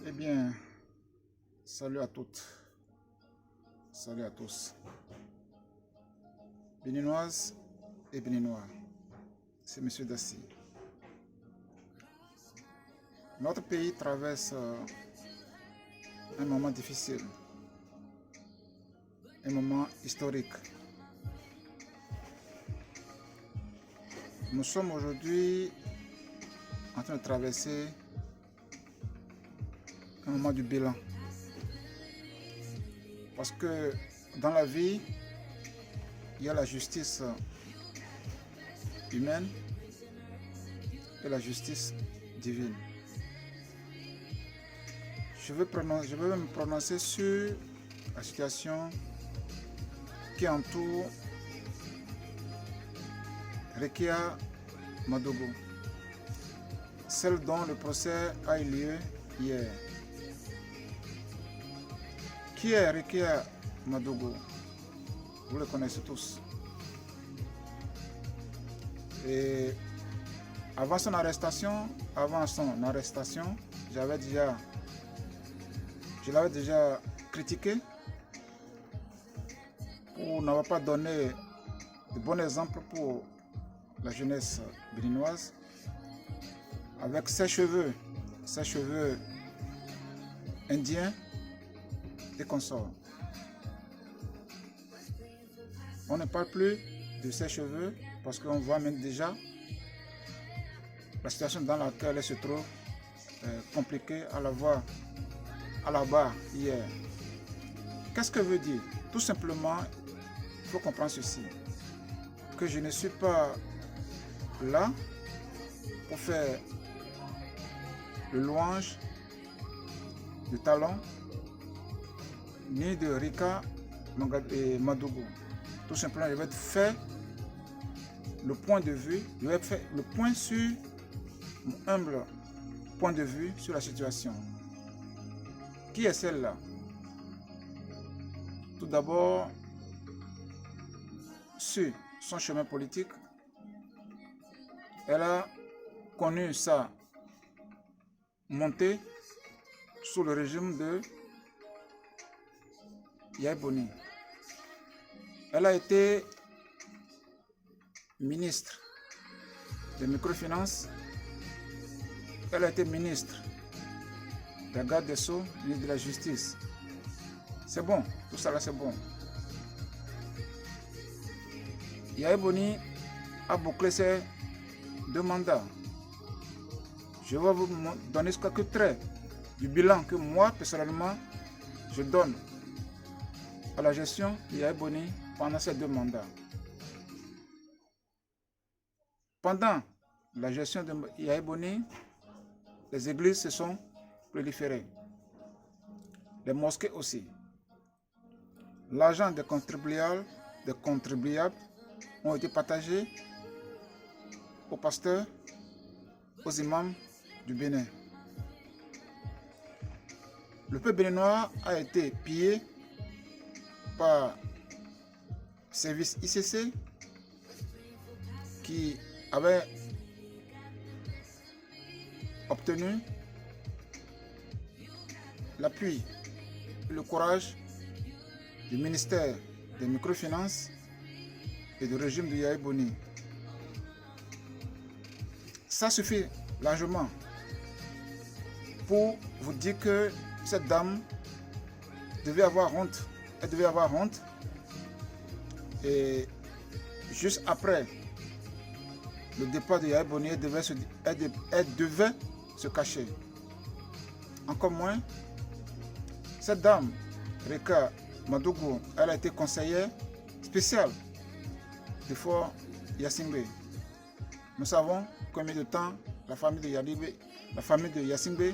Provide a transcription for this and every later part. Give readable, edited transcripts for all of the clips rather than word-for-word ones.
Eh bien, salut à toutes, salut à tous. Béninoises et Béninois, c'est Monsieur Dassy. Notre pays traverse un moment difficile, un moment historique. Nous sommes aujourd'hui en train de traverser un moment du bilan. Parce que dans la vie, il y a la justice humaine et la justice divine. Je vais me prononcer sur la situation qui entoure Rekia Madogo, celle dont le procès a eu lieu hier. Qui est Rekia Madogo? Vous le connaissez tous. Et avant son arrestation, je l'avais déjà critiqué pour n'avoir pas donné de bons exemples pour la jeunesse béninoise avec ses cheveux indiens et consorts. On ne parle plus de ses cheveux parce qu'on voit même déjà la situation dans laquelle elle se trouve compliquée à la voir à la barre hier. Qu'est-ce que veut dire? Tout simplement, il faut comprendre ceci, que je ne suis pas là pour faire le louange de talent ni de Rika Madogo. Tout simplement, je vais faire le point de vue, je vais faire le point sur mon humble point de vue sur la situation. Qui est celle-là? Tout d'abord, sur son chemin politique, elle a connu sa montée sous le régime de Yaya Boni. Elle a été ministre des microfinances, elle a été ministre de la garde des Sceaux, ministre de la Justice. C'est bon, tout ça là c'est bon. Yaya Boni a bouclé ses 2 mandats. Je vais vous donner quelques traits du bilan que moi, personnellement, je donne à la gestion de Yaya Boni pendant ces 2 mandats. Pendant la gestion de Yaya Boni, les églises se sont proliférées. Les mosquées aussi. L'argent des contribuables ont été partagés aux pasteurs, aux imams du Bénin. Le peuple béninois a été pillé par service ICC qui avait obtenu l'appui et le courage du ministère des microfinances et du régime de Yaya Boni. Ça suffit largement pour vous dire que cette dame devait avoir honte. Elle devait avoir honte. Et juste après le départ de Yaya Boni, elle devait se cacher. Encore moins, cette dame, Rika Madogo, elle a été conseillère spéciale de Fort Yassingbe. Nous savons combien de temps la famille de Yassingbe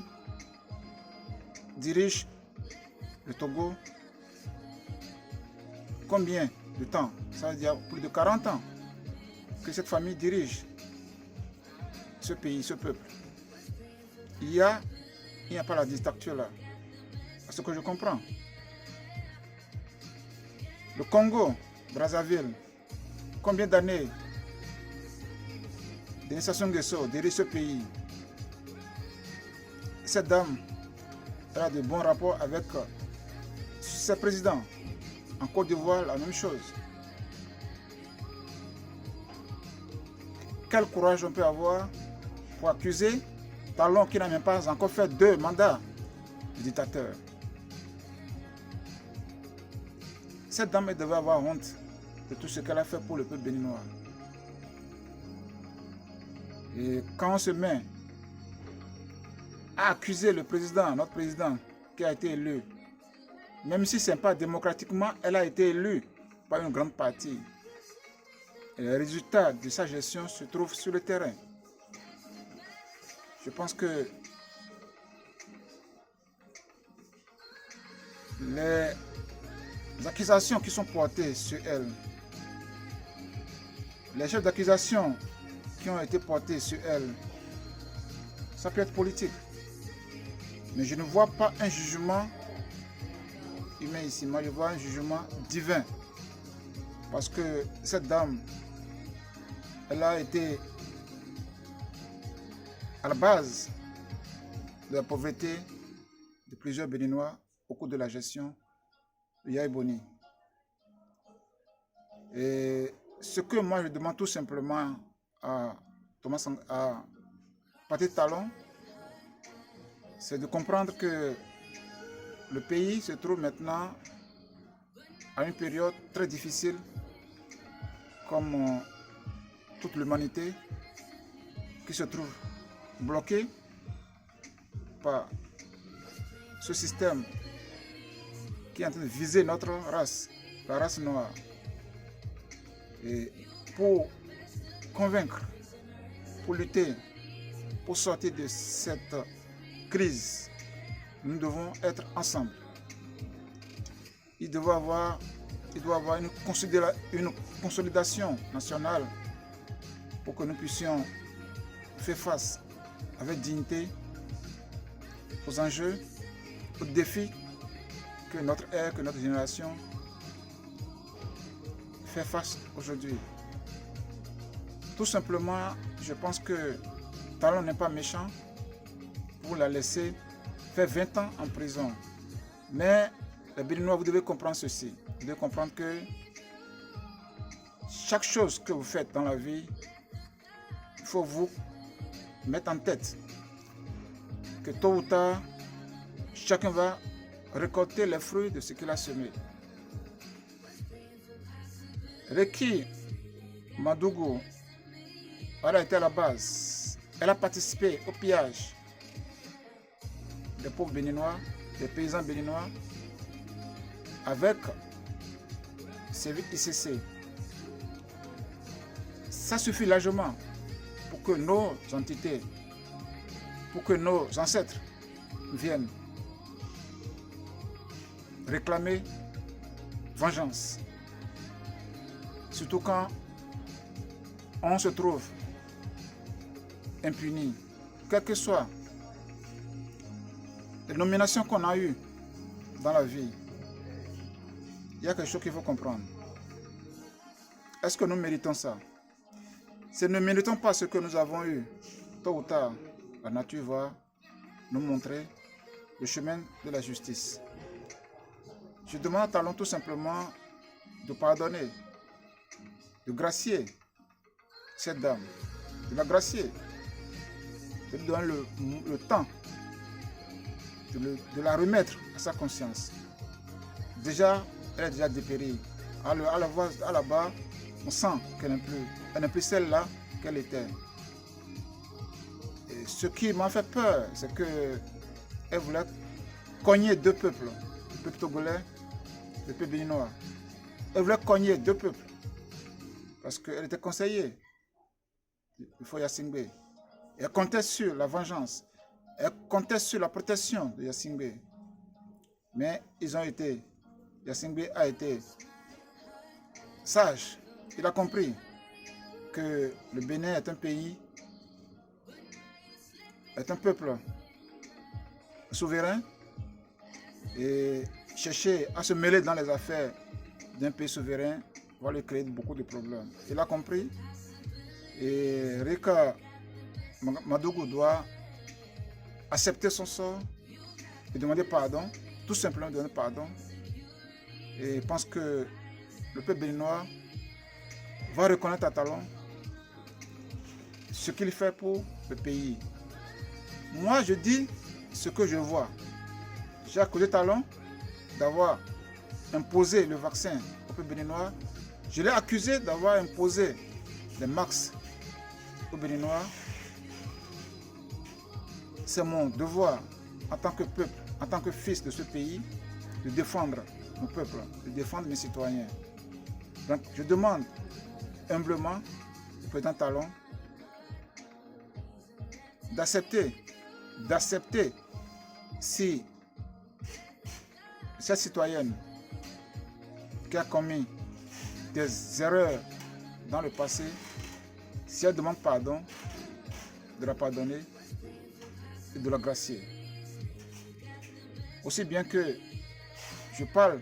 dirige le Togo. Combien de temps? Ça veut dire plus de 40 ans que cette famille dirige ce pays, ce peuple. Il n'y a pas la dictature là. À ce que je comprends. Le Congo, Brazzaville, combien d'années Denis Sassou Nguesso dirige ce pays? Cette dame elle a de bons rapports avec ses présidents. En Côte d'Ivoire, la même chose. Quel courage on peut avoir pour accuser Talon qui n'a même pas encore fait 2 mandats de dictateur. Cette dame devait avoir honte de tout ce qu'elle a fait pour le peuple béninois. Et quand on se met à accuser le président, notre président, qui a été élu, même si ce n'est pas démocratiquement, elle a été élue par une grande partie. Et les résultats de sa gestion se trouvent sur le terrain. Je pense que les accusations qui sont portées sur elle, les chefs d'accusation qui ont été portés sur elle, ça peut être politique. Mais je ne vois pas un jugement humain ici. Moi, je vois un jugement divin. Parce que cette dame, elle a été à la base de la pauvreté de plusieurs Béninois au cours de la gestion de Yaya Boni. Et ce que moi je demande tout simplement à Pathé Talon, c'est de comprendre que le pays se trouve maintenant à une période très difficile, comme toute l'humanité qui se trouve bloquée par ce système qui est en train de viser notre race, la race noire. Et pour convaincre, pour lutter, pour sortir de cette crise, nous devons être ensemble. Il doit y avoir une consolidation nationale pour que nous puissions faire face avec dignité aux enjeux, aux défis que notre ère, que notre génération fait face aujourd'hui. Tout simplement, je pense que Talon n'est pas méchant pour la laisser faire 20 ans en prison. Mais les Béninois, vous devez comprendre ceci. Vous devez comprendre que chaque chose que vous faites dans la vie, il faut vous mettre en tête que tôt ou tard, chacun va récolter les fruits de ce qu'il a semé. Reki Madougou, elle a été à la base. Elle a participé au pillage des pauvres béninois, des paysans béninois, avec Sévic ICC. Ça suffit largement pour que nos entités, pour que nos ancêtres viennent réclamer vengeance. Surtout quand on se trouve impuni, quelles que soient les nominations qu'on a eues dans la vie. Il y a quelque chose qu'il faut comprendre. Est-ce que nous méritons ça? Si nous ne méritons pas ce que nous avons eu, tôt ou tard, la nature va nous montrer le chemin de la justice. Je demande à Talon tout simplement de pardonner, de gracier cette dame, de la gracier, de lui donner le temps, de la remettre à sa conscience. Déjà, elle est déjà dépérie. À la voir là-bas, on sent qu'elle n'est plus celle-là qu'elle était. Et ce qui m'a fait peur, c'est qu'elle voulait cogner 2 peuples, le peuple togolais, le peuple béninois. Elle voulait cogner 2 peuples, parce qu'elle était conseillée du Foya Singbe. Elle comptait sur la vengeance, elle comptait sur la protection de Yassingbe. Mais Yassingbe a été sage. Il a compris que le Bénin est un pays, est un peuple souverain, et chercher à se mêler dans les affaires d'un pays souverain va lui créer beaucoup de problèmes. Il a compris, et Reka Madougou doit accepter son sort et demander pardon, tout simplement demander pardon. Et je pense que le peuple béninois va reconnaître à Talon ce qu'il fait pour le pays. Moi, je dis ce que je vois. J'ai accusé Talon d'avoir imposé le vaccin au peuple béninois. Je l'ai accusé d'avoir imposé les masques aux Béninois. C'est mon devoir en tant que peuple, en tant que fils de ce pays, de défendre mon peuple, de défendre mes citoyens. Donc, je demande humblement au président Talon d'accepter si cette citoyenne qui a commis des erreurs dans le passé, si elle demande pardon, de la pardonner et de la gracier. Aussi bien que je parle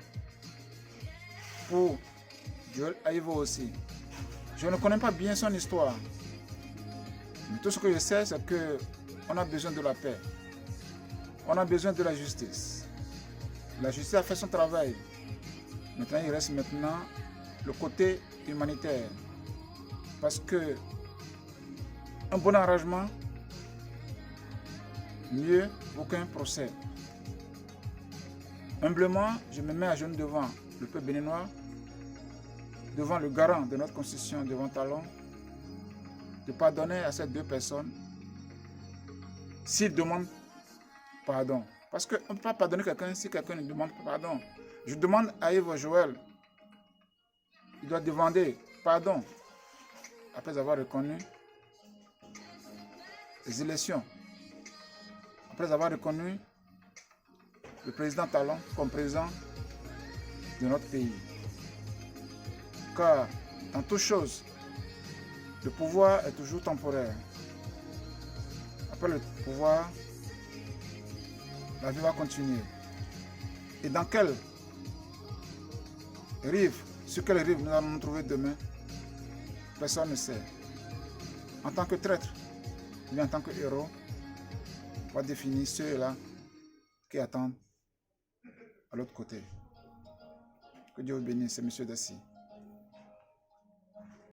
pour Joël Aïvo aussi. Je ne connais pas bien son histoire. Mais tout ce que je sais, c'est qu'on a besoin de la paix. On a besoin de la justice. La justice a fait son travail. Maintenant, il reste maintenant le côté humanitaire. Parce que un bon arrangement, mieux vaut qu'un procès. Humblement, je me mets à genoux devant le peuple béninois, devant le garant de notre constitution, devant Talon, de pardonner à ces deux personnes s'ils demandent pardon. Parce qu'on ne peut pas pardonner quelqu'un si quelqu'un ne demande pas pardon. Je demande à Yves Joël, il doit demander pardon après avoir reconnu les élections, après avoir reconnu le président Talon comme président de notre pays. Car dans toute chose, le pouvoir est toujours temporaire. Après le pouvoir, la vie va continuer. Et dans quelle rive, sur quelle rive nous allons nous trouver demain, personne ne sait. En tant que traître, ou en tant que héros, on va définir ceux-là qui attendent à l'autre côté. Que Dieu vous bénisse, c'est M. Dassi.